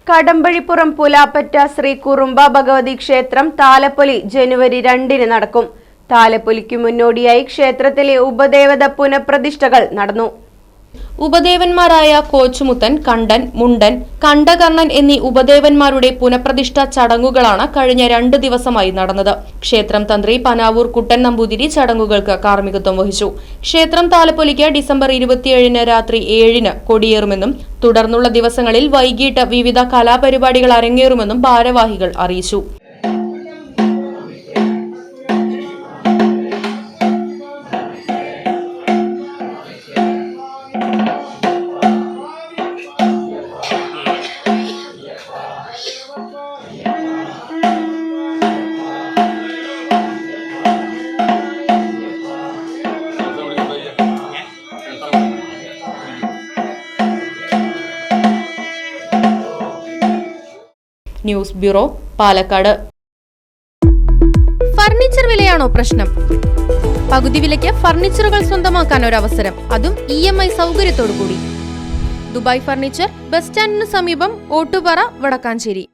കടമ്പഴിപ്പുറം പുലാപ്പറ്റ ശ്രീ കുറുമ്പ ഭഗവതി ക്ഷേത്രം താലപ്പൊലി ജനുവരി 2-ന് നടക്കും. താലപ്പൊലിക്കു മുന്നോടിയായി ക്ഷേത്രത്തിലെ ഉപദേവത പുനഃപ്രതിഷ്ഠകൾ നടന്നു. ഉപദേവന്മാരായ കോച്ചുമുത്തൻ, കണ്ടൻ, മുണ്ടൻ, കണ്ഠകർണൻ എന്നീ ഉപദേവന്മാരുടെ പുനഃപ്രതിഷ്ഠാ ചടങ്ങുകളാണ് കഴിഞ്ഞ 2 ദിവസമായി നടന്നത്. ക്ഷേത്രം തന്ത്രി പനാവൂർ കുട്ടൻ നമ്പൂതിരി ചടങ്ങുകൾക്ക് കാർമ്മികത്വം വഹിച്ചു. ക്ഷേത്രം താലപ്പൊലിക്ക് ഡിസംബർ 27-ന് രാത്രി 7-ന് കൊടിയേറുമെന്നും തുടർന്നുള്ള ദിവസങ്ങളിൽ വൈകിട്ട് വിവിധ കലാപരിപാടികൾ അരങ്ങേറുമെന്നും ഭാരവാഹികൾ അറിയിച്ചു. News bureau, Palakkad. ഫർണിച്ചർ വിലയാണോ പ്രശ്നം? പകുതി വിലയ്ക്ക് ഫർണിച്ചറുകൾ സ്വന്തമാക്കാൻ ഒരു അവസരം, അതും EMI സൗകര്യത്തോടു കൂടി. ദുബായ് ഫർണിച്ചർ, ബസ് സ്റ്റാൻഡിന് സമീപം, ഓട്ടുപാറ, വടക്കാഞ്ചേരി.